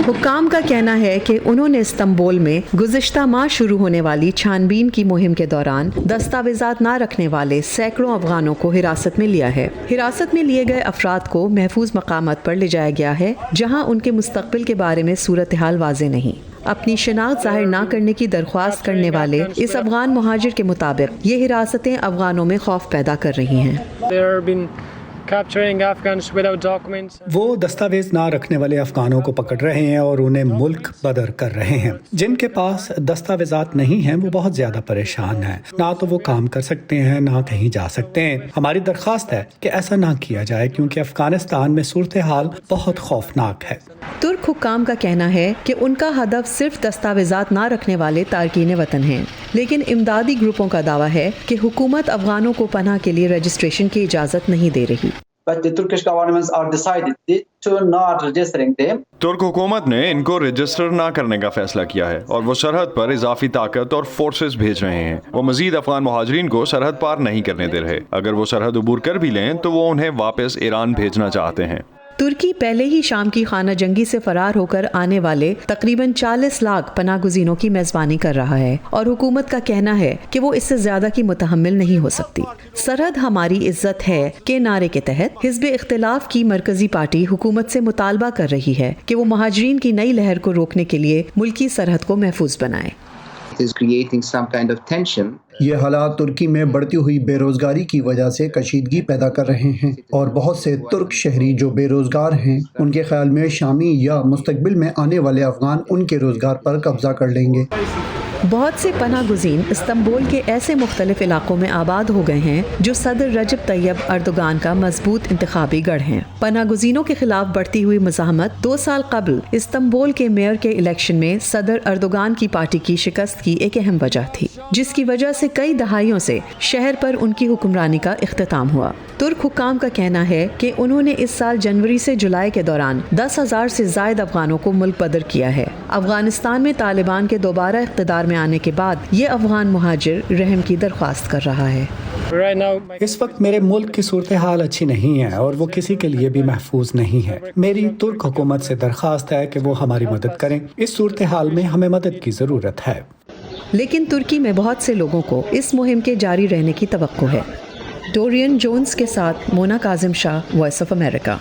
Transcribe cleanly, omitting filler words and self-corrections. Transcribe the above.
حکام کا کہنا ہے کہ انہوں نے استنبول میں گزشتہ ماہ شروع ہونے والی چھانبین کی مہم کے دوران دستاویزات نہ رکھنے والے سینکڑوں افغانوں کو حراست میں لیا ہے۔ حراست میں لیے گئے افراد کو محفوظ مقامات پر لے جایا گیا ہے جہاں ان کے مستقبل کے بارے میں صورتحال واضح نہیں۔ اپنی شناخت ظاہر نہ کرنے کی درخواست کرنے والے اس افغان مہاجر کے مطابق یہ حراستیں افغانوں میں خوف پیدا کر رہی ہیں۔ وہ دستاویز نہ رکھنے والے افغانوں کو پکڑ رہے ہیں اور انہیں ملک بدر کر رہے ہیں۔ جن کے پاس دستاویزات نہیں ہیں وہ بہت زیادہ پریشان ہیں، نہ تو وہ کام کر سکتے ہیں نہ کہیں جا سکتے ہیں۔ ہماری درخواست ہے کہ ایسا نہ کیا جائے کیونکہ افغانستان میں صورتحال بہت خوفناک ہے۔ ترک حکام کا کہنا ہے کہ ان کا ہدف صرف دستاویزات نہ رکھنے والے تارکین وطن ہیں، لیکن امدادی گروپوں کا دعویٰ ہے کہ حکومت افغانوں کو پناہ کے لیے رجسٹریشن کی اجازت نہیں دے رہی۔ ترک حکومت نے ان کو رجسٹر نہ کرنے کا فیصلہ کیا ہے اور وہ سرحد پر اضافی طاقت اور فورسز بھیج رہے ہیں۔ وہ مزید افغان مہاجرین کو سرحد پار نہیں کرنے دے رہے۔ اگر وہ سرحد عبور کر بھی لیں تو وہ انہیں واپس ایران بھیجنا چاہتے ہیں۔ ترکی پہلے ہی شام کی خانہ جنگی سے فرار ہو کر آنے والے تقریباً 40 لاکھ پناہ گزینوں کی میزبانی کر رہا ہے اور حکومت کا کہنا ہے کہ وہ اس سے زیادہ کی متحمل نہیں ہو سکتی۔ سرحد ہماری عزت ہے کے نعرے کے تحت حزب اختلاف کی مرکزی پارٹی حکومت سے مطالبہ کر رہی ہے کہ وہ مہاجرین کی نئی لہر کو روکنے کے لیے ملکی سرحد کو محفوظ بنائے۔ یہ حالات ترکی میں بڑھتی ہوئی بے روزگاری کی وجہ سے کشیدگی پیدا کر رہے ہیں اور بہت سے ترک شہری جو بے روزگار ہیں ان کے خیال میں شامی یا مستقبل میں آنے والے افغان ان کے روزگار پر قبضہ کر لیں گے۔ بہت سے پناہ گزین استنبول کے ایسے مختلف علاقوں میں آباد ہو گئے ہیں جو صدر رجب طیب اردوگان کا مضبوط انتخابی گڑھ ہیں۔ پناہ گزینوں کے خلاف بڑھتی ہوئی مزاحمت 2 سال قبل استنبول کے میئر کے الیکشن میں صدر اردوگان کی پارٹی کی شکست کی ایک اہم وجہ تھی، جس کی وجہ سے کئی دہائیوں سے شہر پر ان کی حکمرانی کا اختتام ہوا۔ ترک حکام کا کہنا ہے کہ انہوں نے اس سال جنوری سے جولائی کے دوران 10,000 سے زائد افغانوں کو ملک بدر کیا ہے۔ افغانستان میں طالبان کے دوبارہ اقتدار میں آنے کے بعد یہ افغان مہاجر رحم کی درخواست کر رہا ہے۔ اس وقت میرے ملک کی صورتحال اچھی نہیں ہے اور وہ کسی کے لیے بھی محفوظ نہیں ہے۔ میری ترک حکومت سے درخواست ہے کہ وہ ہماری مدد کریں۔ اس صورتحال میں ہمیں مدد کی ضرورت ہے۔ لیکن ترکی میں بہت سے لوگوں کو اس مہم کے جاری رہنے کی توقع ہے۔ ڈورین جونز کے ساتھ مونا کاظم شاہ، وائس آف امریکہ۔